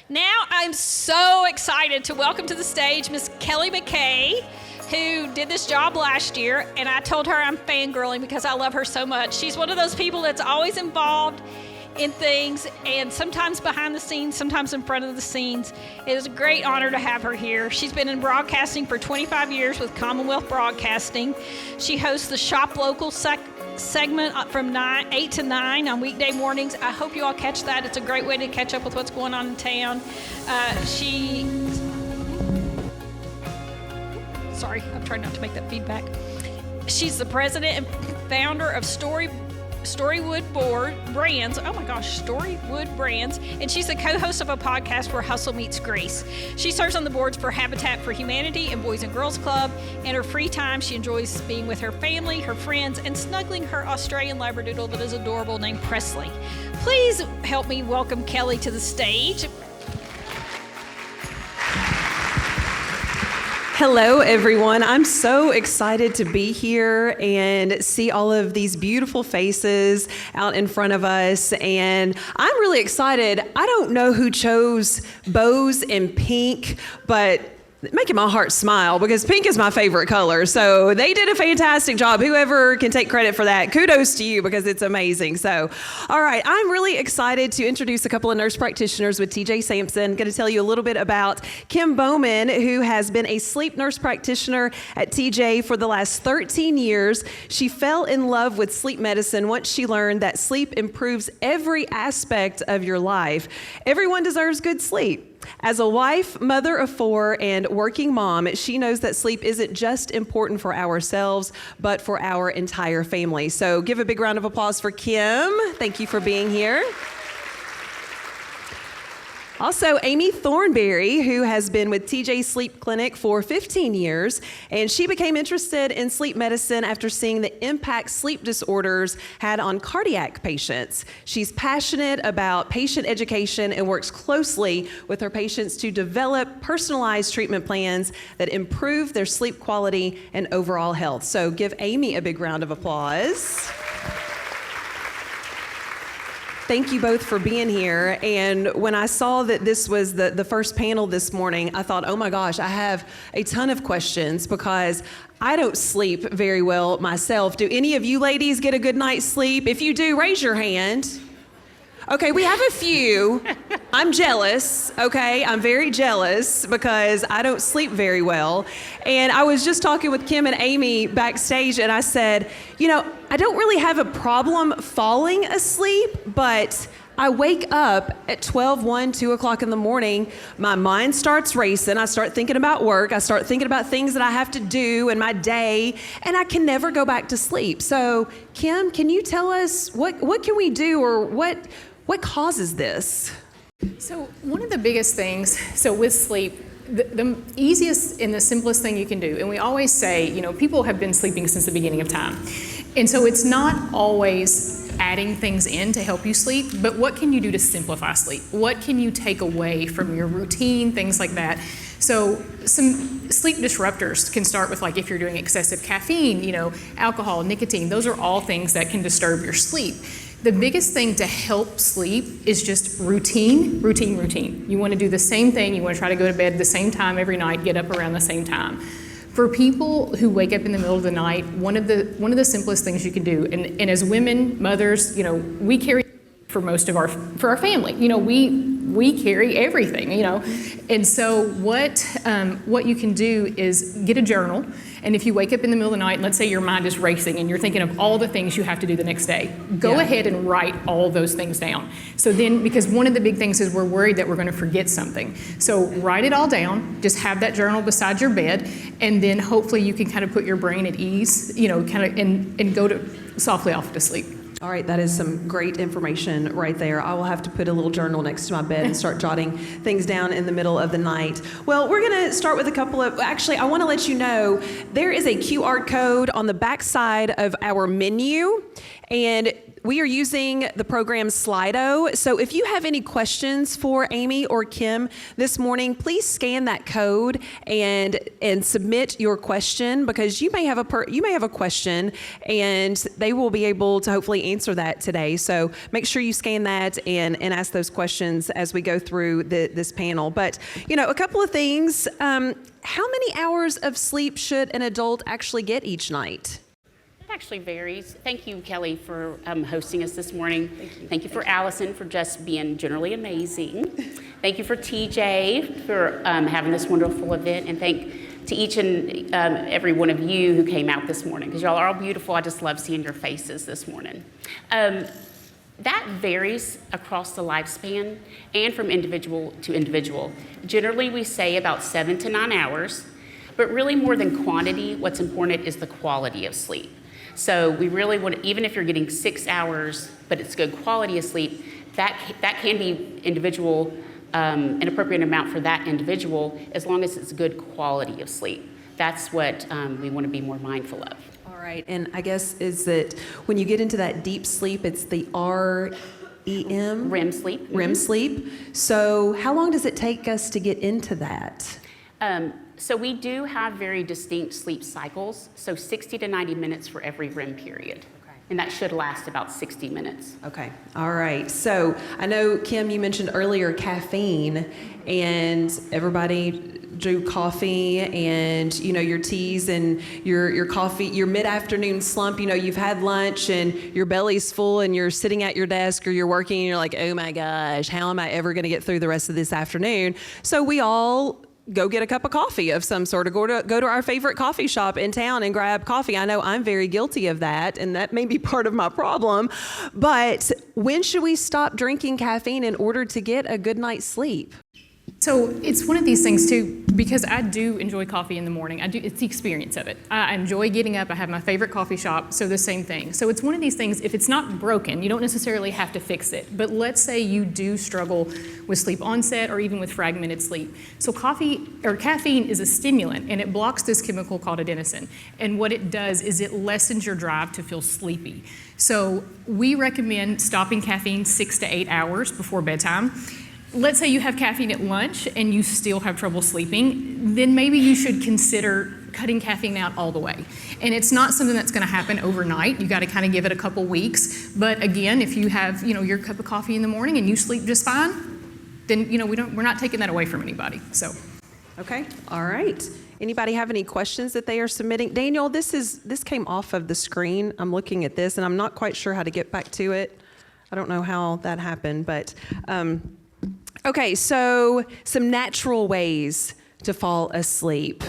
Now I'm so excited to welcome to the stage Miss Kelly McKay, who did this job last year, and I told her I'm fangirling because I love her so much. She's one of those people that's always involved in things, and sometimes behind the scenes, sometimes in front of the scenes. It is a great honor to have her here. She's been in broadcasting for 25 years with Commonwealth Broadcasting. She hosts the Shop Local segment from 8 to 9 on weekday mornings. I hope you all catch that. It's a great way to catch up with what's going on in town. Sorry, I'm trying not to make that feedback. She's the president and founder of Storywood Brands. Oh my gosh, Storywood Brands. And she's the co-host of a podcast where hustle meets grace. She serves on the boards for Habitat for Humanity and Boys and Girls Club. In her free time, she enjoys being with her family, her friends, and snuggling her Australian Labradoodle that is adorable named Presley. Please help me welcome Kelly to the stage. Hello, everyone. I'm so excited to be here and see all of these beautiful faces out in front of us. And I'm really excited. I don't know who chose bows in pink, but making my heart smile because pink is my favorite color. So they did a fantastic job. Whoever can take credit for that, kudos to you because it's amazing. So, all right, I'm really excited to introduce a couple of nurse practitioners with TJ Samson. Going to tell you a little bit about Kim Bowman, who has been a sleep nurse practitioner at TJ for the last 13 years. She fell in love with sleep medicine once she learned that sleep improves every aspect of your life. Everyone deserves good sleep. As a wife, mother of 4, and working mom, she knows that sleep isn't just important for ourselves, but for our entire family. So give a big round of applause for Kim. Thank you for being here. Also, Amy Thornberry, who has been with TJ Sleep Clinic for 15 years, and she became interested in sleep medicine after seeing the impact sleep disorders had on cardiac patients. She's passionate about patient education and works closely with her patients to develop personalized treatment plans that improve their sleep quality and overall health. So give Amy a big round of applause. Thank you both for being here. And when I saw that this was the first panel this morning, I thought, oh my gosh, I have a ton of questions because I don't sleep very well myself. Do any of you ladies get a good night's sleep? If you do, raise your hand. Okay, we have a few. I'm jealous, okay? I'm very jealous because I don't sleep very well. And I was just talking with Kim and Amy backstage, and I said, you know, I don't really have a problem falling asleep, but I wake up at 12, 1, 2 o'clock in the morning. My mind starts racing. I start thinking about work. I start thinking about things that I have to do in my day, and I can never go back to sleep. So, Kim, can you tell us what can we do, or what causes this? So one of the biggest things, with sleep, the easiest and the simplest thing you can do, and we always say, you know, people have been sleeping since the beginning of time. And so it's not always adding things in to help you sleep, but what can you do to simplify sleep? What can you take away from your routine, things like that? So some sleep disruptors can start with, like, if you're doing excessive caffeine, you know, alcohol, nicotine, those are all things that can disturb your sleep. The biggest thing to help sleep is just routine. You want to do the same thing. You want to try to go to bed at the same time every night, get up around the same time. For people who wake up in the middle of the night, one of the simplest things you can do, and as women, mothers, you know, we carry for our family. You know, we carry everything, you know. And so what you can do is get a journal. And if you wake up in the middle of the night, and let's say your mind is racing and you're thinking of all the things you have to do the next day, go ahead and write all those things down. So then, because one of the big things is we're worried that we're going to forget something. So write it all down, just have that journal beside your bed, and then hopefully you can kind of put your brain at ease, you know, and go softly off to sleep. All right, that is some great information right there. I will have to put a little journal next to my bed and start jotting things down in the middle of the night. Well, we're going to start with actually, I want to let you know there is a QR code on the back side of our menu, and we are using the program Slido. So if you have any questions for Amy or Kim this morning, please scan that code and submit your question, because you may have a question and they will be able to hopefully answer that today. So make sure you scan that and ask those questions as we go through this panel. But, a couple of things. How many hours of sleep should an adult actually get each night? It actually varies. Thank you, Kelly, for hosting us this morning. Thank you for Allison for just being generally amazing. Thank you for TJ for having this wonderful event, and thank to each and every one of you who came out this morning, because y'all are all beautiful. I just love seeing your faces this morning. That varies across the lifespan and from individual to individual. Generally, we say about 7 to 9 hours, but really more than quantity, what's important is the quality of sleep. So we really want, even if you're getting 6 hours, but it's good quality of sleep, that can be individual, an appropriate amount for that individual, as long as it's good quality of sleep. That's what we want to be more mindful of. All right, and I guess is that when you get into that deep sleep, it's the REM? REM sleep. REM sleep. So how long does it take us to get into that? So we do have very distinct sleep cycles, so 60 to 90 minutes for every REM period. Okay. And that should last about 60 minutes. Okay, all right. So I know, Kim, you mentioned earlier caffeine, and everybody drew coffee and, your teas and your coffee, your mid-afternoon slump, you've had lunch and your belly's full and you're sitting at your desk or you're working and you're like, oh my gosh, how am I ever going to get through the rest of this afternoon? So we all go get a cup of coffee of some sort, or go to our favorite coffee shop in town and grab coffee. I know I'm very guilty of that, and that may be part of my problem. But when should we stop drinking caffeine in order to get a good night's sleep? So it's one of these things too, because I do enjoy coffee in the morning. It's the experience of it. I enjoy getting up. I have my favorite coffee shop, so the same thing. So it's one of these things, if it's not broken, you don't necessarily have to fix it. But let's say you do struggle with sleep onset or even with fragmented sleep. So caffeine is a stimulant, and it blocks this chemical called adenosine. And what it does is it lessens your drive to feel sleepy. So we recommend stopping caffeine 6 to 8 hours before bedtime. Let's say you have caffeine at lunch and you still have trouble sleeping, then maybe you should consider cutting caffeine out all the way. And it's not something that's going to happen overnight. You got to kind of give it a couple weeks. But again, if you have, your cup of coffee in the morning and you sleep just fine, then we're not taking that away from anybody. So, okay, all right. Anybody have any questions that they are submitting? Daniel, this came off of the screen. I'm looking at this and I'm not quite sure how to get back to it. I don't know how that happened, but. Okay, so some natural ways to fall asleep.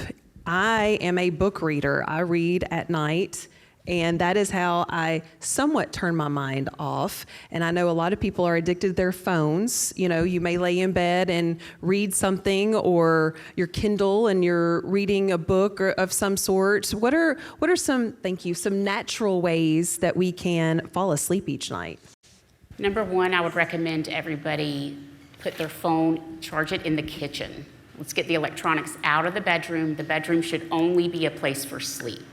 I am a book reader. I read at night, and that is how I somewhat turn my mind off. And I know a lot of people are addicted to their phones. You may lay in bed and read something, or your Kindle and you're reading a book of some sort. What are some natural ways that we can fall asleep each night? Number one, I would recommend everybody put their phone, charge it in the kitchen. Let's get the electronics out of the bedroom. The bedroom should only be a place for sleep.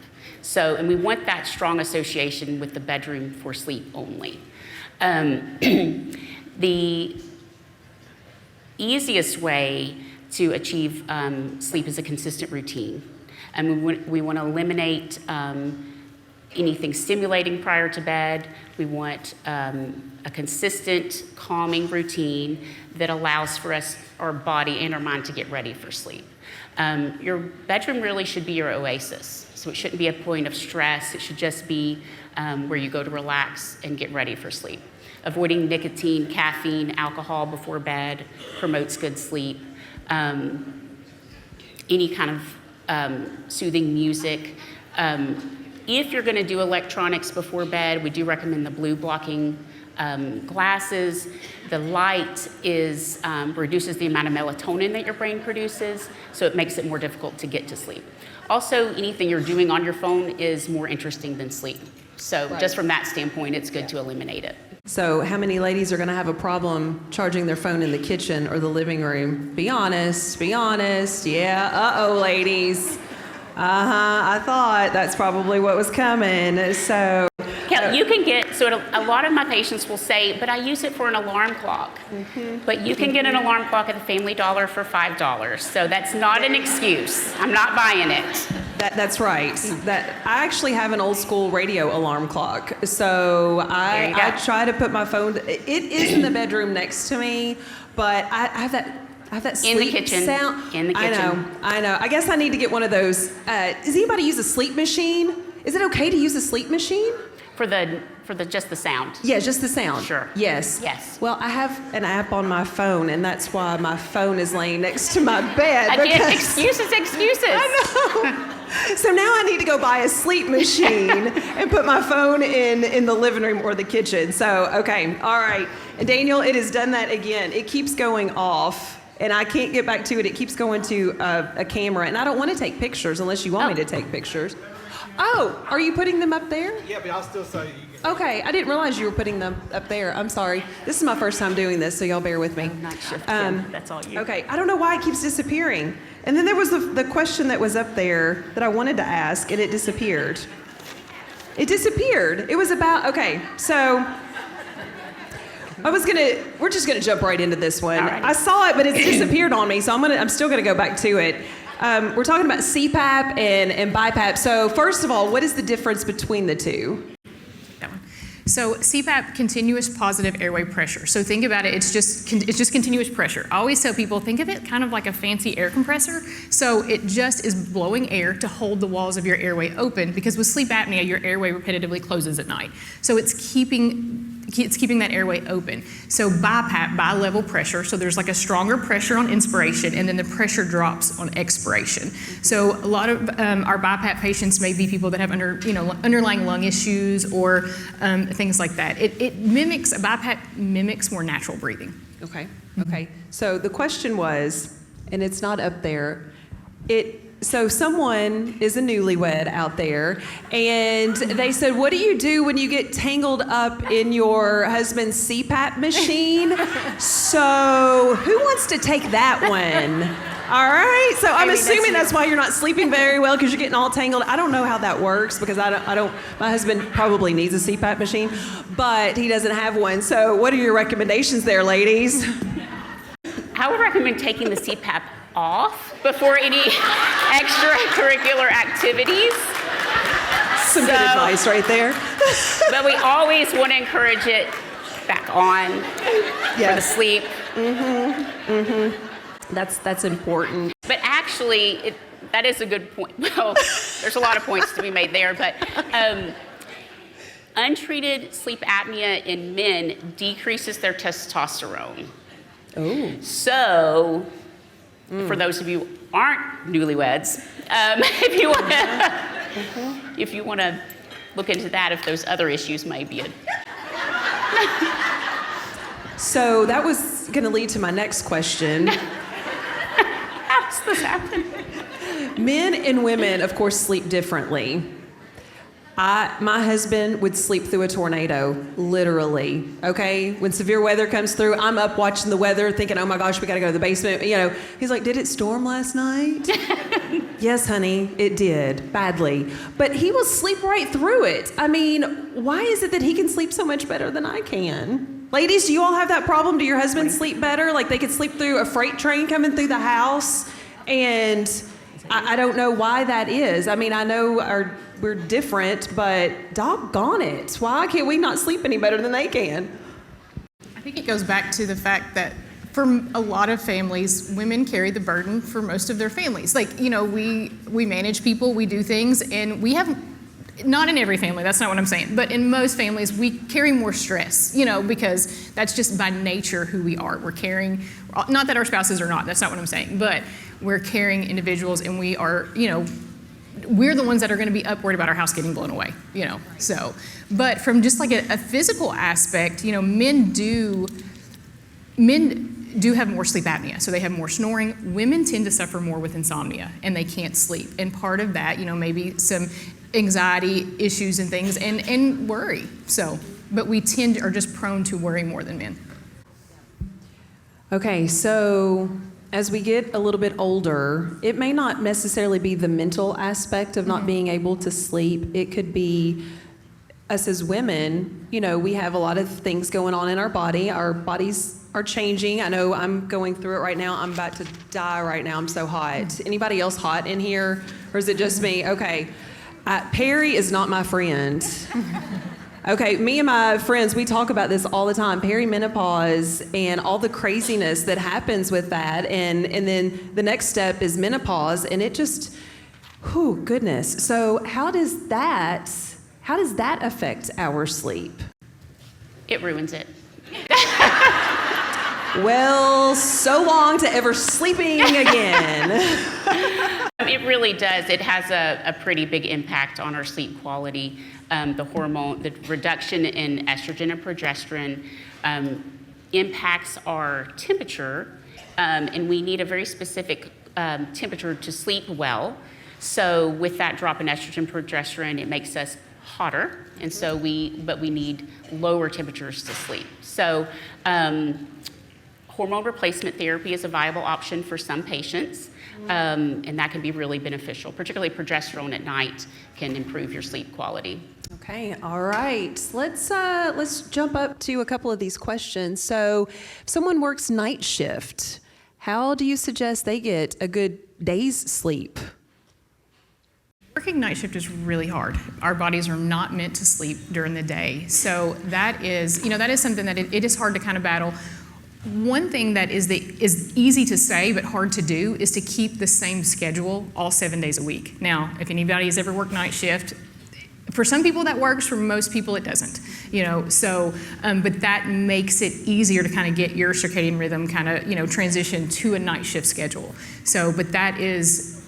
So, and we want that strong association with the bedroom for sleep only. The easiest way to achieve sleep is a consistent routine. And we want to eliminate anything stimulating prior to bed. We want a consistent, calming routine that allows for us, our body and our mind, to get ready for sleep. Your bedroom really should be your oasis. So it shouldn't be a point of stress. It should just be where you go to relax and get ready for sleep. Avoiding nicotine, caffeine, alcohol before bed promotes good sleep. Any kind of soothing music. If you're going to do electronics before bed, we do recommend the blue blocking glasses. The light reduces the amount of melatonin that your brain produces, so it makes it more difficult to get to sleep. Also, anything you're doing on your phone is more interesting than sleep. So just from that standpoint, it's good to eliminate it. So how many ladies are going to have a problem charging their phone in the kitchen or the living room? Be honest. Yeah, uh-oh, ladies. I thought that's probably what was coming. So Yeah, you can get, so a lot of my patients will say, but I use it for an alarm clock. But you can get an alarm clock at the Family Dollar for $5. So that's not an excuse. I'm not buying it. That's right. I actually have an old school radio alarm clock. So I try to put my phone, it is in the bedroom next to me, but I have that sleep In the kitchen. sound. In the kitchen. I know. I guess I need to get one of those. Does anybody use a sleep machine? Is it okay to use a sleep machine? For just the sound. Yeah, just the sound. Sure. Yes. Yes. Well, I have an app on my phone, and that's why my phone is laying next to my bed. Again, excuses. I know. So now I need to go buy a sleep machine and put my phone in the living room or the kitchen. So, okay, all right. And Daniel, it has done that again. It keeps going off, and I can't get back to it. It keeps going to a camera, and I don't want to take pictures unless you want me to take pictures. Oh, are you putting them up there? Yeah, but I'll still say you can. Okay, I didn't realize you were putting them up there. I'm sorry. This is my first time doing this, so y'all bear with me. Night shift, Kim. That's all you. Okay, I don't know why it keeps disappearing. And then there was the question that was up there that I wanted to ask, and it disappeared. It disappeared. It was about, okay, so we're just gonna jump right into this one. All right. I saw it, but it disappeared on me, so I'm still gonna go back to it. We're talking about CPAP and BiPAP. So first of all, what is the difference between the two? So CPAP, continuous positive airway pressure. So think about it, it's just continuous pressure. I always tell people, think of it kind of like a fancy air compressor. So it just is blowing air to hold the walls of your airway open, because with sleep apnea, your airway repetitively closes at night. So it's keeping that airway open. So BiPAP, bi-level pressure, so there's like a stronger pressure on inspiration, and then the pressure drops on expiration. So a lot of our BiPAP patients may be people that have underlying lung issues or things like that. BiPAP mimics more natural breathing. Okay. So the question was, and it's not up there, so someone is a newlywed out there, and they said, what do you do when you get tangled up in your husband's CPAP machine? So who wants to take that one? All right, so I'm assuming that's why you're not sleeping very well, because you're getting all tangled. I don't know how that works, because I don't, my husband probably needs a CPAP machine, but he doesn't have one. So what are your recommendations there, ladies? I would recommend taking the CPAP off before any extracurricular activities. Some good advice right there. But we always want to encourage it back on for the sleep. That's important. But actually, that is a good point. Well, there's a lot of points to be made there, but untreated sleep apnea in men decreases their testosterone. Oh. So, for those of you who aren't newlyweds, if you want to look into that, if those other issues may be So that was going to lead to my next question. How does this happen? Men and women, of course, sleep differently. My husband would sleep through a tornado, literally, okay? When severe weather comes through, I'm up watching the weather thinking, oh my gosh, we gotta go to the basement. He's like, did it storm last night? Yes, honey, it did, badly. But he will sleep right through it. I mean, why is it that he can sleep so much better than I can? Ladies, do you all have that problem? Do your husbands sleep better? Like they could sleep through a freight train coming through the house? And I don't know why that is. I mean, I know we're different, but doggone it. Why can't we not sleep any better than they can? I think it goes back to the fact that for a lot of families, women carry the burden for most of their families. Like, we manage people, we do things, and we have, not in every family, that's not what I'm saying, but in most families, we carry more stress, because that's just by nature who we are. We're carrying, not that our spouses are not, that's not what I'm saying, but we're carrying individuals, and we are, we're the ones that are going to be up worried about our house getting blown away, So, but from just like a physical aspect, men do have more sleep apnea, so they have more snoring. Women tend to suffer more with insomnia, and they can't sleep. And part of that, maybe some anxiety issues and things, and worry. So, but we are just prone to worry more than men. Okay, so as we get a little bit older, it may not necessarily be the mental aspect of not being able to sleep. It could be us as women, we have a lot of things going on in our body. Our bodies are changing. I know I'm going through it right now. I'm about to die right now. I'm so hot. Anybody else hot in here? Or is it just me? Okay. Perry is not my friend. Okay, me and my friends, we talk about this all the time, perimenopause and all the craziness that happens with that. And then the next step is menopause, and it just, goodness. So how does that affect our sleep? It ruins it. Well, so long to ever sleeping again. It really does. It has a pretty big impact on our sleep quality. The reduction in estrogen and progesterone impacts our temperature, and we need a very specific temperature to sleep well. So with that drop in estrogen, progesterone, it makes us hotter, and so we need lower temperatures to sleep. So hormone replacement therapy is a viable option for some patients, and that can be really beneficial. Particularly progesterone at night can improve your sleep quality. Okay, all right. Let's jump up to a couple of these questions. So, if someone works night shift, how do you suggest they get a good day's sleep? Working night shift is really hard. Our bodies are not meant to sleep during the day. So that is something that it is hard to kind of battle. One thing that is easy to say but hard to do is to keep the same schedule all 7 days a week. Now, if anybody has ever worked night shift, for some people that works, for most people it doesn't. But that makes it easier to kind of get your circadian rhythm kind of, transition to a night shift schedule. But that is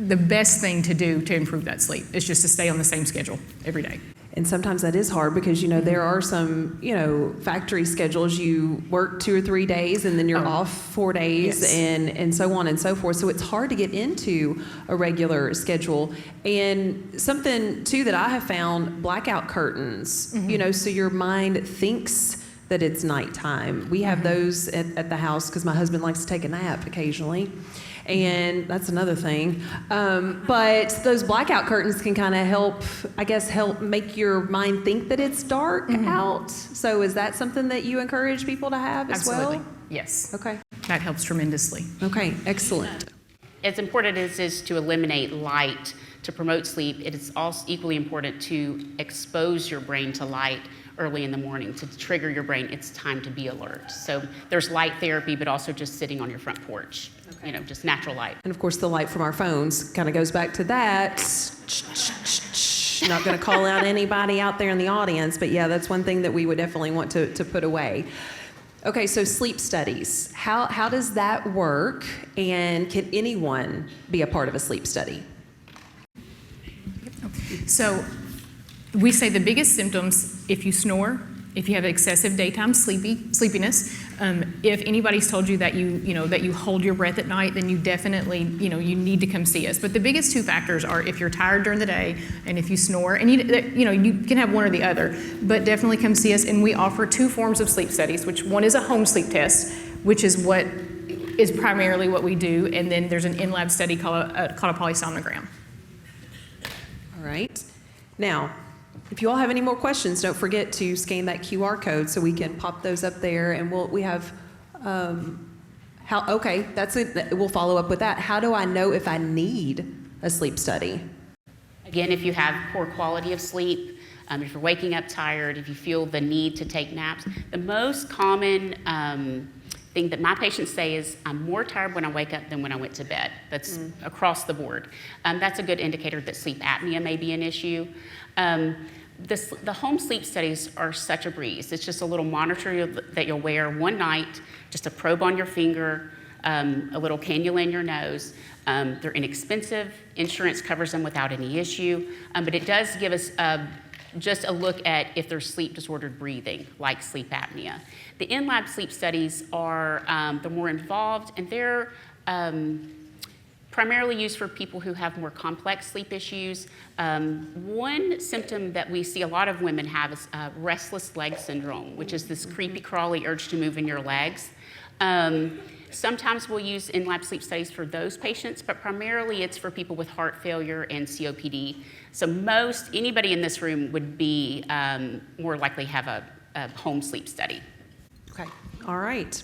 the best thing to do to improve that sleep, is just to stay on the same schedule every day. And sometimes that is hard because, there are some, factory schedules. You work 2 or 3 days and then you're off 4 days, yes. and so on and so forth. So it's hard to get into a regular schedule. And something, too, that I have found, blackout curtains, so your mind thinks that it's nighttime. We have those at the house because my husband likes to take a nap occasionally. And that's another thing. But those blackout curtains can kind of help make your mind think that it's dark out. So is that something that you encourage people to have as Absolutely. well? Yes. Okay. That helps tremendously. Okay, excellent. As important as it is to eliminate light to promote sleep, it is also equally important to expose your brain to light early in the morning to trigger your brain. It's time to be alert. So there's light therapy, but also just sitting on your front porch, just natural light. And of course, the light from our phones kind of goes back to that. Not going to call out anybody out there in the audience, but yeah, that's one thing that we would definitely want to put away. Okay, so sleep studies. How does that work? And can anyone be a part of a sleep study? So we say the biggest symptoms, if you snore, if you have excessive daytime sleepiness, if anybody's told you that you hold your breath at night, then you definitely, you need to come see us. But the biggest two factors are if you're tired during the day and if you snore, and you can have one or the other, but definitely come see us. And we offer 2 forms of sleep studies, which one is a home sleep test, which is what is primarily what we do, and then there's an in-lab study called a polysomnogram. All right. Now, if you all have any more questions, don't forget to scan that QR code so we can pop those up there, and we have that's it. We'll follow up with that. How do I know if I need a sleep study? Again, if you have poor quality of sleep, if you're waking up tired, if you feel the need to take naps, the most common thing that my patients say is, I'm more tired when I wake up than when I went to bed. That's across the board. That's a good indicator that sleep apnea may be an issue. The home sleep studies are such a breeze. It's just a little monitor that you'll wear one night, just a probe on your finger, a little cannula in your nose. They're inexpensive. Insurance covers them without any issue. But it does give us just a look at if there's sleep disordered breathing, like sleep apnea. The in-lab sleep studies are the more involved, and they're primarily used for people who have more complex sleep issues. One symptom that we see a lot of women have is restless leg syndrome, which is this creepy crawly urge to move in your legs. Sometimes we'll use in-lab sleep studies for those patients, but primarily it's for people with heart failure and COPD. So anybody in this room would be more likely have a home sleep study. Okay. All right.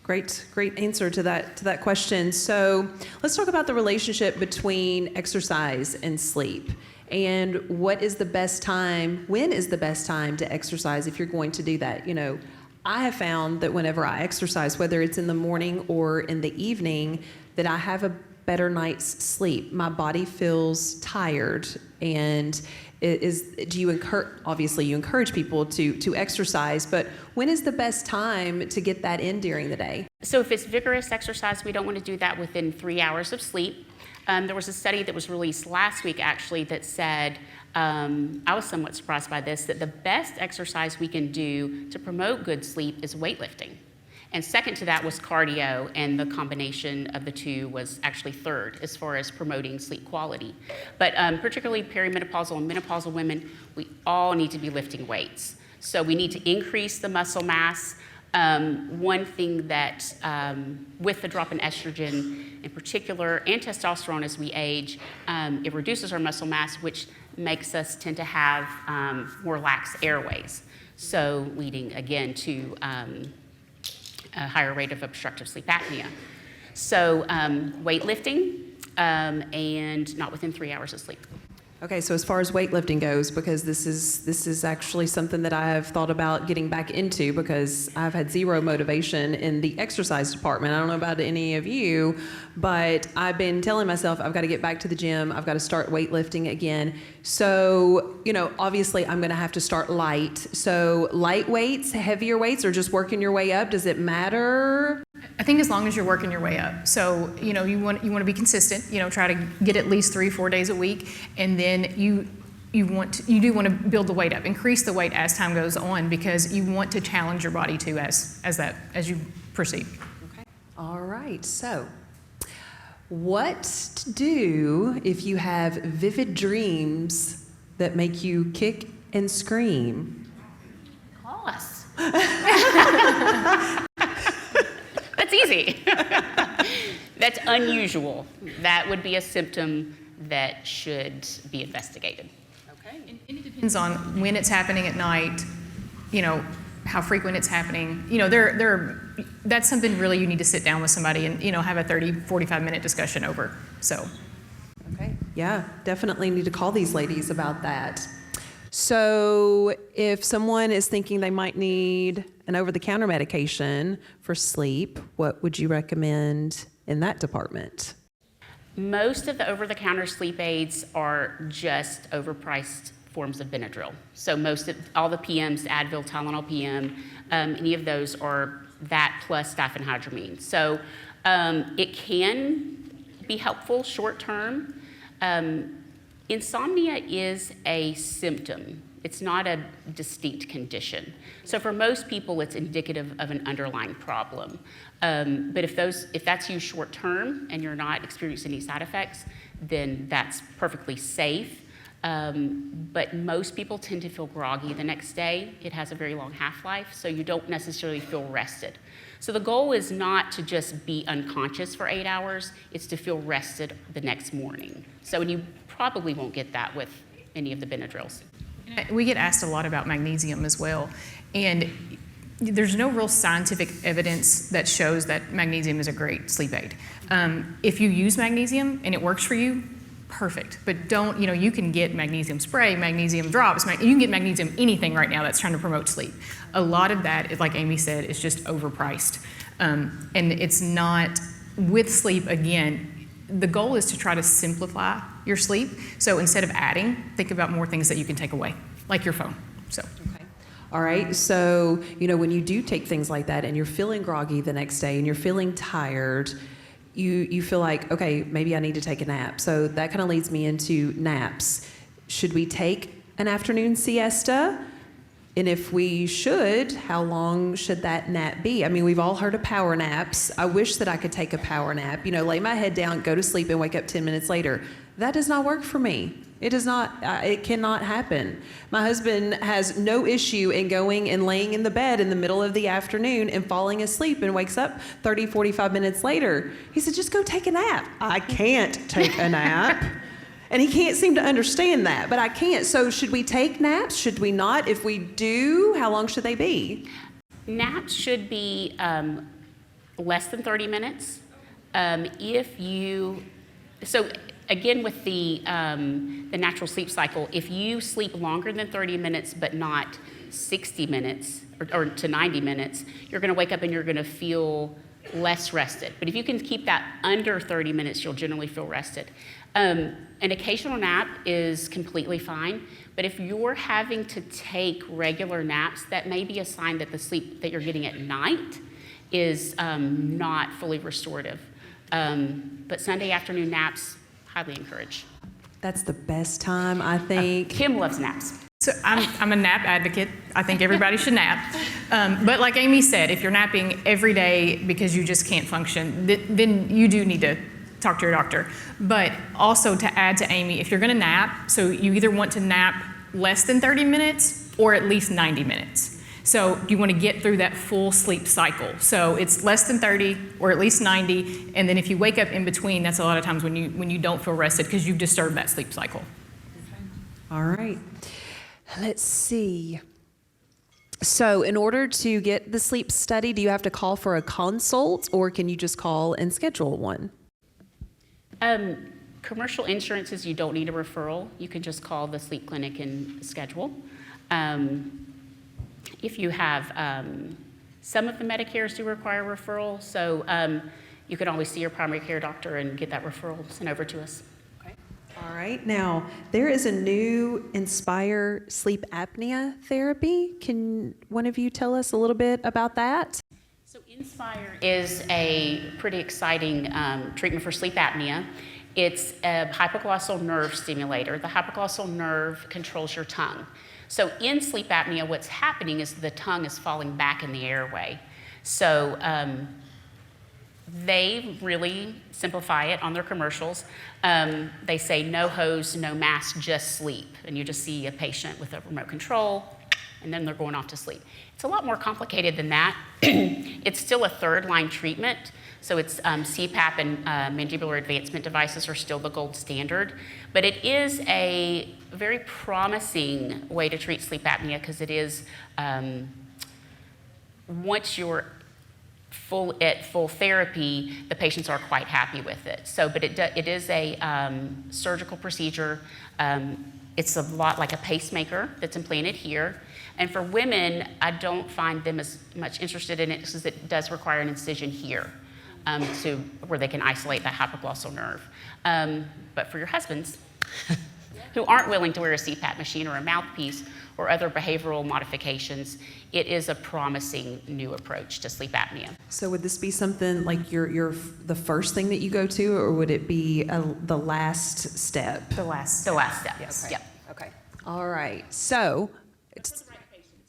Great answer to that question. So let's talk about the relationship between exercise and sleep. And when is the best time to exercise if you're going to do that? I have found that whenever I exercise, whether it's in the morning or in the evening, that I have a better night's sleep. My body feels tired. And obviously you encourage people to exercise, but when is the best time to get that in during the day? So if it's vigorous exercise, we don't want to do that within 3 hours of sleep. There was a study that was released last week actually that said, I was somewhat surprised by this, that the best exercise we can do to promote good sleep is weightlifting. And second to that was cardio, and the combination of the two was actually third as far as promoting sleep quality. But particularly perimenopausal and menopausal women, we all need to be lifting weights. So we need to increase the muscle mass. One thing that, with the drop in estrogen in particular, and testosterone as we age, it reduces our muscle mass, which makes us tend to have more lax airways. So leading again to a higher rate of obstructive sleep apnea. So weightlifting and not within 3 hours of sleep. Okay, so as far as weightlifting goes, because this is actually something that I have thought about getting back into because I've had zero motivation in the exercise department. I don't know about any of you, but I've been telling myself I've got to get back to the gym. I've got to start weightlifting again. So, obviously I'm going to have to start light. So light weights, heavier weights, or just working your way up? Does it matter? I think as long as you're working your way up. So, you want to be consistent, try to get at least 3-4 days a week. And then you do want to build the weight up, increase the weight as time goes on, because you want to challenge your body too as you proceed. Okay. All right. So what to do if you have vivid dreams that make you kick and scream? Call us. That's easy. That's unusual. That would be a symptom that should be investigated. Okay. And it depends on when it's happening at night, how frequent it's happening. That's something really you need to sit down with somebody and, have a 45-minute discussion over. So. Okay. Yeah, definitely need to call these ladies about that. So if someone is thinking they might need an over-the-counter medication for sleep, what would you recommend in that department? Most of the over-the-counter sleep aids are just overpriced forms of Benadryl. So all the PMs, Advil, Tylenol PM, any of those are that plus diphenhydramine. So it can be helpful short term. Insomnia is a symptom. It's not a distinct condition. So for most people, it's indicative of an underlying problem. But if that's you short term and you're not experiencing any side effects, then that's perfectly safe. But most people tend to feel groggy the next day. It has a very long half-life, so you don't necessarily feel rested. So the goal is not to just be unconscious for 8 hours, it's to feel rested the next morning. So you probably won't get that with any of the Benadryls. We get asked a lot about magnesium as well, and there's no real scientific evidence that shows that magnesium is a great sleep aid. If you use magnesium and it works for you, perfect. But don't, you can get magnesium spray, magnesium drops, you can get magnesium anything right now that's trying to promote sleep. A lot of that, like Amy said, is just overpriced. And it's not, with sleep, again, the goal is to try to simplify your sleep. So instead of adding, think about more things that you can take away, like your phone. So. Okay. All right. So, when you do take things like that and you're feeling groggy the next day and you're feeling tired, you feel like, okay, maybe I need to take a nap. So that kind of leads me into naps. Should we take an afternoon siesta? And if we should, how long should that nap be? I mean, we've all heard of power naps. I wish that I could take a power nap, lay my head down, go to sleep, and wake up 10 minutes later. That does not work for me. It does not, it cannot happen. My husband has no issue in going and laying in the bed in the middle of the afternoon and falling asleep and wakes up 30, 45 minutes later. He said, just go take a nap. I can't take a nap. And he can't seem to understand that, but I can't. So should we take naps? Should we not? If we do, how long should they be? Naps should be less than 30 minutes. So again, with the natural sleep cycle, if you sleep longer than 30 minutes but not 60 minutes or to 90 minutes, you're going to wake up and you're going to feel less rested. But if you can keep that under 30 minutes, you'll generally feel rested. An occasional nap is completely fine, but if you're having to take regular naps, that may be a sign that the sleep that you're getting at night is not fully restorative. But Sunday afternoon naps, highly encouraged. That's the best time, I think. Kim loves naps. So I'm a nap advocate. I think everybody should nap. But like Amy said, if you're napping every day because you just can't function, then you do need to talk to your doctor. But also to add to Amy, if you're going to nap, so you either want to nap less than 30 minutes or at least 90 minutes. So you want to get through that full sleep cycle. So it's less than 30 or at least 90, and then if you wake up in between, that's a lot of times when you don't feel rested because you've disturbed that sleep cycle. All right. Let's see. So in order to get the sleep study, do you have to call for a consult, or can you just call and schedule one? Commercial insurances, you don't need a referral. You can just call the sleep clinic and schedule. If you have, some of the Medicares do require referral, so you can always see your primary care doctor and get that referral sent over to us. Okay. All right. Now, there is a new Inspire sleep apnea therapy. Can one of you tell us a little bit about that? So Inspire is a pretty exciting treatment for sleep apnea. It's a hypoglossal nerve stimulator. The hypoglossal nerve controls your tongue. So in sleep apnea, what's happening is the tongue is falling back in the airway. So they really simplify it on their commercials. They say no hose, no mask, just sleep. And you just see a patient with a remote control, and then they're going off to sleep. It's a lot more complicated than that. It's still a third-line treatment. So it's CPAP and mandibular advancement devices are still the gold standard. But it is a very promising way to treat sleep apnea because it is, once you're at full therapy, the patients are quite happy with it. So, but it is a surgical procedure. It's a lot like a pacemaker that's implanted here. And for women, I don't find them as much interested in it because it does require an incision here. To where they can isolate that hypoglossal nerve. But for your husbands who aren't willing to wear a CPAP machine or a mouthpiece or other behavioral modifications, it is a promising new approach to sleep apnea. So would this be something like the first thing that you go to, or would it be the last step? The last step, yes. Okay. Yep. Okay. All right. So It's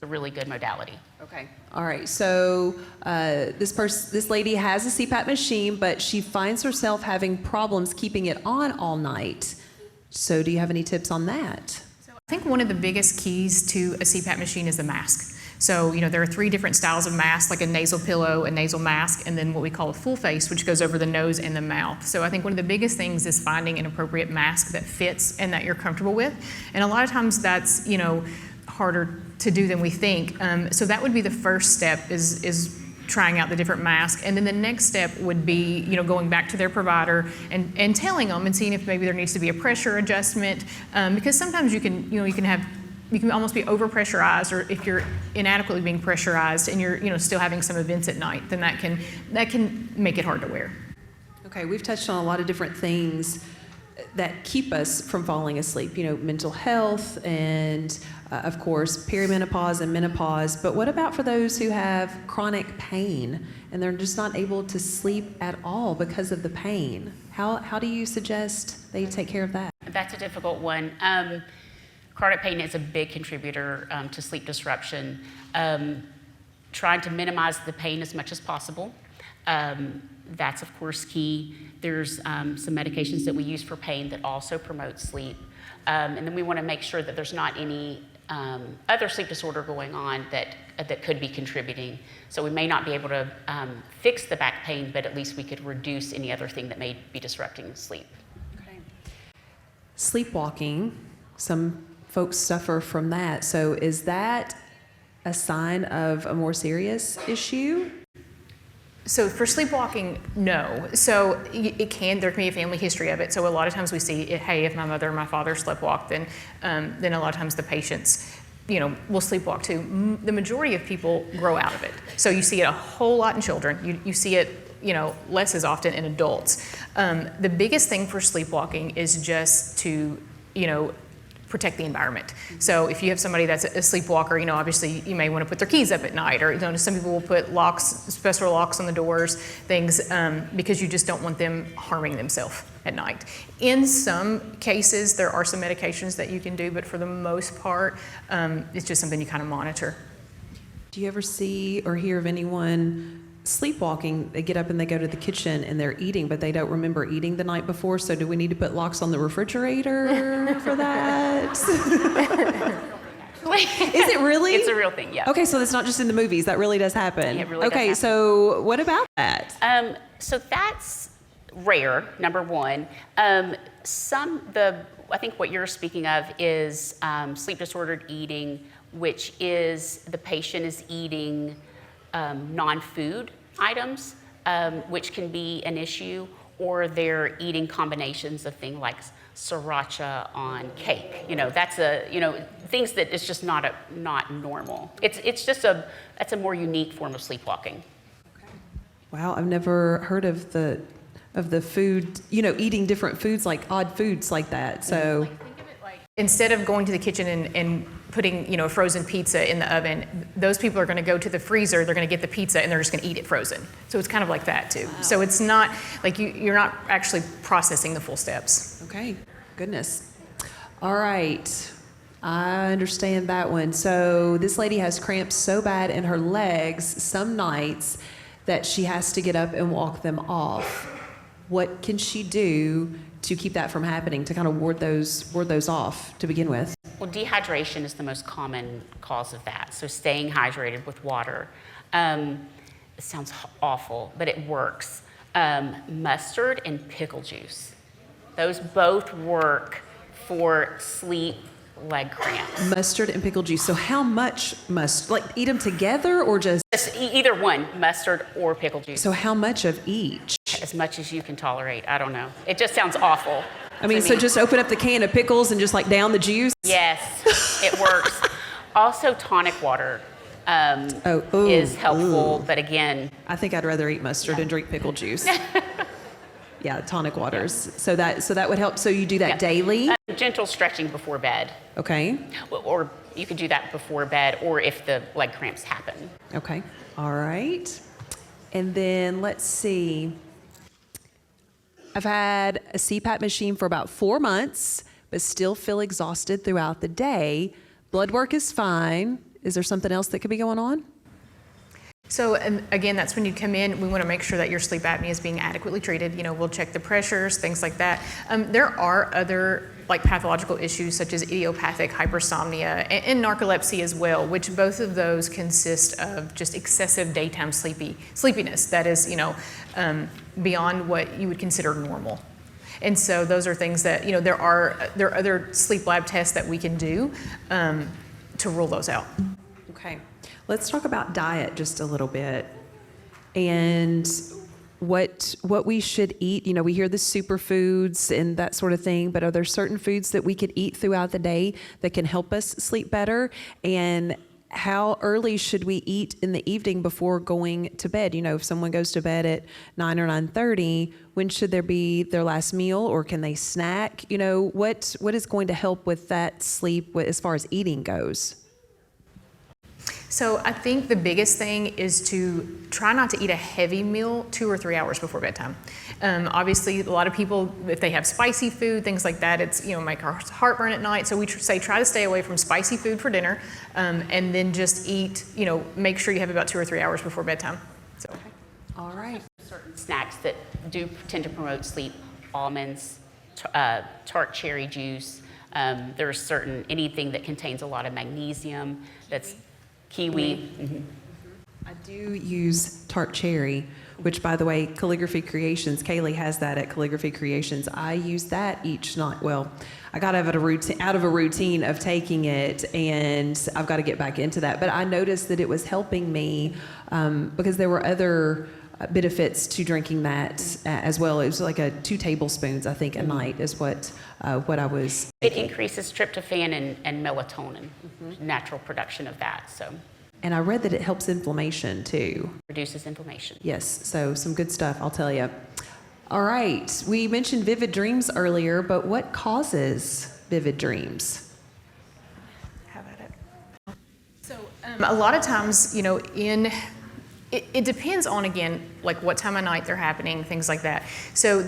a really good modality. Okay. All right. So this lady has a CPAP machine, but she finds herself having problems keeping it on all night. So do you have any tips on that? I think one of the biggest keys to a CPAP machine is the mask. So, there are 3 different styles of masks, like a nasal pillow, a nasal mask, and then what we call a full face, which goes over the nose and the mouth. So I think one of the biggest things is finding an appropriate mask that fits and that you're comfortable with. And a lot of times that's, harder to do than we think. So that would be the first step is trying out the different masks. And then the next step would be, going back to their provider and telling them and seeing if maybe there needs to be a pressure adjustment. Because sometimes you can almost be overpressurized, or if you're inadequately being pressurized and you're still having some events at night, then that can make it hard to wear. Okay, we've touched on a lot of different things that keep us from falling asleep, mental health and, of course, perimenopause and menopause. But what about for those who have chronic pain and they're just not able to sleep at all because of the pain? How do you suggest they take care of that? That's a difficult one. Chronic pain is a big contributor to sleep disruption. Trying to minimize the pain as much as possible. That's of course key. There's some medications that we use for pain that also promote sleep. And then we want to make sure that there's not any other sleep disorder going on that could be contributing. So we may not be able to fix the back pain, but at least we could reduce any other thing that may be disrupting sleep. Okay. Sleepwalking, some folks suffer from that. So is that a sign of a more serious issue? So for sleepwalking, no. So there can be a family history of it. So a lot of times we see, hey, if my mother or my father sleepwalked, then a lot of times the patients, will sleepwalk too. The majority of people grow out of it. So you see it a whole lot in children. You see it, less as often in adults. The biggest thing for sleepwalking is just to, protect the environment. So if you have somebody that's a sleepwalker, obviously you may want to put their keys up at night, or some people will put locks, special locks on the doors, things, because you just don't want them harming themselves at night. In some cases, there are some medications that you can do, but for the most part, it's just something you kind of monitor. Do you ever see or hear of anyone sleepwalking? They get up and they go to the kitchen and they're eating, but they don't remember eating the night before. So do we need to put locks on the refrigerator for that? Is it really? It's a real thing, yeah. Okay, so that's not just in the movies. That really does happen. It really does okay, happen. So what about that? So that's rare, number one. I think what you're speaking of is sleep disordered eating, which is the patient is eating non-food items, which can be an issue, or they're eating combinations of things like sriracha on cake. That's things that is just not normal. That's a more unique form of sleepwalking. Wow, I've never heard of the food, eating different foods, like odd foods like that. So Instead of going to the kitchen and putting, a frozen pizza in the oven, those people are going to go to the freezer, they're going to get the pizza, and they're just going to eat it frozen. So it's kind of like that, too. Wow. So it's not, like you're not actually processing the full steps. Okay, goodness. All right, I understand that one. So this lady has cramps so bad in her legs some nights that she has to get up and walk them off. What can she do to keep that from happening, to kind of ward those off to begin with? Well, dehydration is the most common cause of that. So staying hydrated with water. It sounds awful, but it works. Mustard and pickle juice. Those both work for sleep leg cramps. Mustard and pickle juice. So how much eat them together or just? Either one, mustard or pickle juice. So how much of each? As much as you can tolerate. I don't know. It just sounds awful. I mean, so just open up the can of pickles and just down the juice? Yes, it works. Also, tonic water is helpful, but again, I think I'd rather eat mustard and drink pickle juice. Yeah, tonic waters. So that would help. So you do that daily? Gentle stretching before bed. Okay. Or you could do that before bed, or if the leg cramps happen. Okay. All right. And then let's see. I've had a CPAP machine for about 4 months, but still feel exhausted throughout the day. Blood work is fine. Is there something else that could be going on? So, and again, that's when you come in, we want to make sure that your sleep apnea is being adequately treated. We'll check the pressures, things like that. There are other pathological issues such as idiopathic hypersomnia and narcolepsy as well, which both of those consist of just excessive daytime sleepiness that is, beyond what you would consider normal. And so those are things that, there are other sleep lab tests that we can do to rule those out. Okay. Let's talk about diet just a little bit and what we should eat. We hear the superfoods and that sort of thing, but are there certain foods that we could eat throughout the day that can help us sleep better? And how early should we eat in the evening before going to bed? If someone goes to bed at 9 or 9:30, when should there be their last meal, or can they snack? What is going to help with that sleep as far as eating goes? So I think the biggest thing is to try not to eat a heavy meal 2 or 3 hours before bedtime. Obviously, a lot of people, if they have spicy food, things like that, it's, make our heartburn at night. So we say try to stay away from spicy food for dinner, and then just eat, make sure you have about 2 or 3 hours before bedtime. So. All right. Certain snacks that do tend to promote sleep: almonds, tart cherry juice. There's anything that contains a lot of magnesium. That's kiwi. Mm-hmm. I do use tart cherry, which, by the way, Calligraphy Creations, Kaylee has that at Calligraphy Creations. I use that each night. Well, I got out of a routine of taking it, and I've got to get back into that. But I noticed that it was helping me because there were other benefits to drinking that as well. It was like 2 tablespoons, I think, a night is what I was taking. It increases tryptophan and melatonin, natural production of that. So. And I read that it helps inflammation too. Reduces inflammation. Yes, so some good stuff, I'll tell you. All right, we mentioned vivid dreams earlier, but what causes vivid dreams? Have at it. So a lot of times, it depends on, again, like what time of night they're happening, things like that. So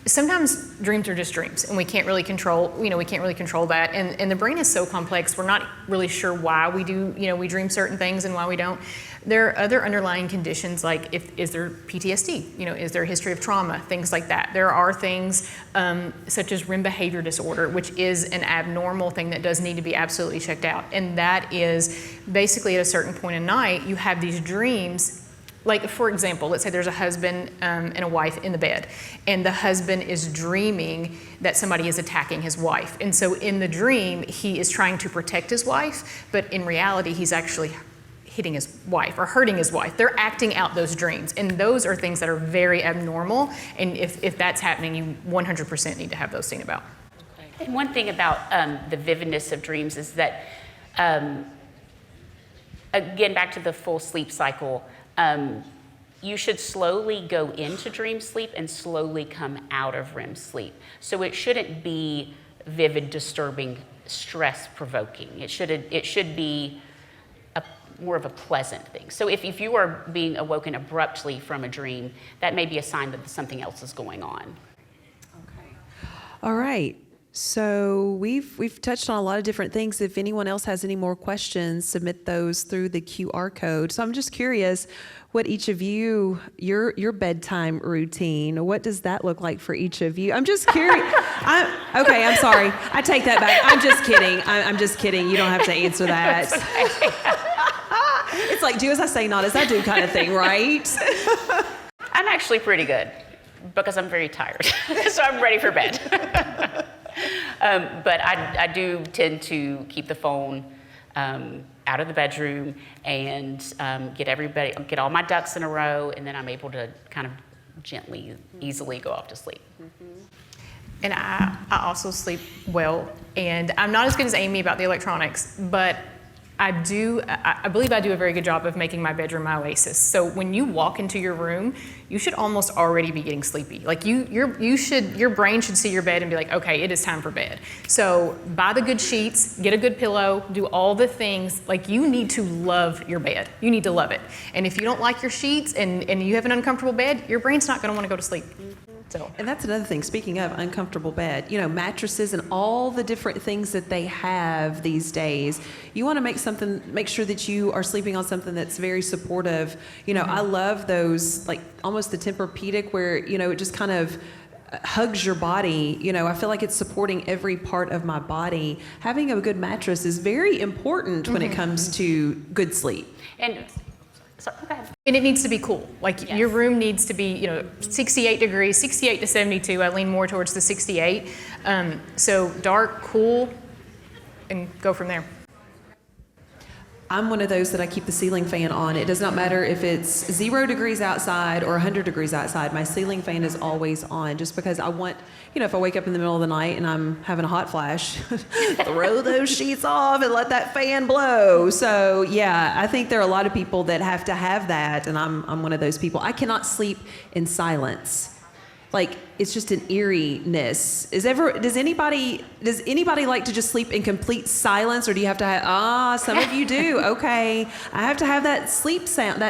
sometimes dreams are just dreams, and we can't really control that. And the brain is so complex, we're not really sure why we dream certain things and why we don't. There are other underlying conditions, like is there PTSD? Is there a history of trauma? Things like that. There are things such as REM behavior disorder, which is an abnormal thing that does need to be absolutely checked out. And that is basically at a certain point in night, you have these dreams. Like, for example, let's say there's a husband and a wife in the bed, and the husband is dreaming that somebody is attacking his wife. And so in the dream, he is trying to protect his wife, but in reality, he's actually hitting his wife or hurting his wife. They're acting out those dreams. And those are things that are very abnormal. And if that's happening, you 100% need to have those seen about. And one thing about the vividness of dreams is that, again, back to the full sleep cycle, you should slowly go into dream sleep and slowly come out of REM sleep. So it shouldn't be vivid, disturbing, stress-provoking. It should be more of a pleasant thing. So if you are being awoken abruptly from a dream, that may be a sign that something else is going on. Okay. All right. So we've touched on a lot of different things. If anyone else has any more questions, submit those through the QR code. So I'm just curious what each of you, your bedtime routine, what does that look like for each of you? I'm just curious. Okay, I'm sorry. I take that back. I'm just kidding. I'm just kidding. You don't have to answer that. It's like do as I say, not as I do kind of thing, right? I'm actually pretty good because I'm very tired. So I'm ready for bed. But I do tend to keep the phone out of the bedroom and get all my ducks in a row, and then I'm able to kind of gently, easily go off to sleep. And I also sleep well, and I'm not as good as Amy about the electronics, but I believe I do a very good job of making my bedroom my oasis. So when you walk into your room, you should almost already be getting sleepy. Like your brain should see your bed and be like, okay, it is time for bed. So buy the good sheets, get a good pillow, do all the things. Like you need to love your bed. You need to love it. And if you don't like your sheets and you have an uncomfortable bed, your brain's not going to want to go to sleep. So. And that's another thing, speaking of uncomfortable bed, mattresses and all the different things that they have these days, you want to make sure that you are sleeping on something that's very supportive. I love those, like almost the Tempur-Pedic where, it just kind of hugs your body. I feel like it's supporting every part of my body. Having a good mattress is very important when it comes to good sleep. And it needs to be cool. Like your room needs to be, 68 degrees, 68 to 72. I lean more towards the 68. So dark, cool, and go from there. I'm one of those that I keep the ceiling fan on. It does not matter if it's 0 degrees outside or 100 degrees outside. My ceiling fan is always on just because I want, if I wake up in the middle of the night and I'm having a hot flash, throw those sheets off and let that fan blow. So yeah, I think there are a lot of people that have to have that, and I'm one of those people. I cannot sleep in silence. Like it's just an eeriness. Does anybody like to just sleep in complete silence, or do you have to have, some of you do. Okay. I have to have that sleep sound,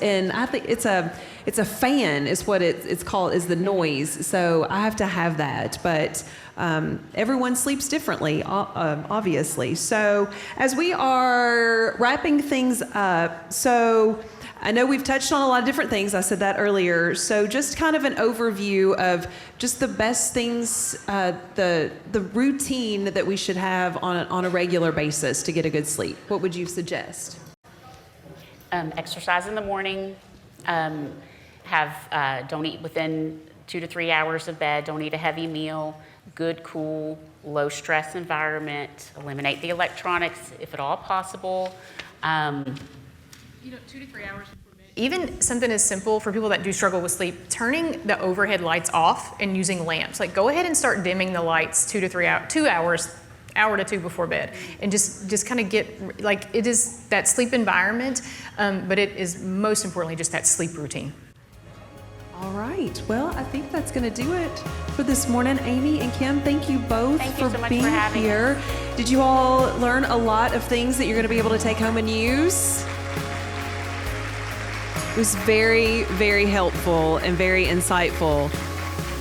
and I think it's a fan is what it's called, is the noise. So I have to have that, but everyone sleeps differently, obviously. So as we are wrapping things up, I know we've touched on a lot of different things. I said that earlier. So just kind of an overview of just the best things, the routine that we should have on a regular basis to get a good sleep. What would you suggest? Exercise in the morning. Don't eat within 2 to 3 hours of bed. Don't eat a heavy meal. Good, cool, low stress environment. Eliminate the electronics if at all possible. 2 to 3 hours before bed. Even something as simple for people that do struggle with sleep, turning the overhead lights off and using lamps. Like, go ahead and start dimming the lights 2 to 3 hours, 2 hours, hour to two before bed, and just kind of get, like, it is that sleep environment, but it is most importantly just that sleep routine. All right. Well, I think that's going to do it for this morning. Amy and Kim, thank you both so much being for having here. Did you all learn a lot of things that you're going to be able to take home and use? It was very, very helpful and very insightful.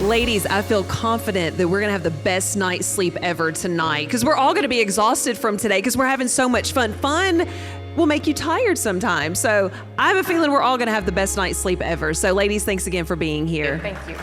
Ladies, I feel confident that we're going to have the best night's sleep ever tonight, because we're all going to be exhausted from today because we're having so much fun. Fun will make you tired sometimes. So I have a feeling we're all going to have the best night's sleep ever. So ladies, thanks again for being here. Thank you.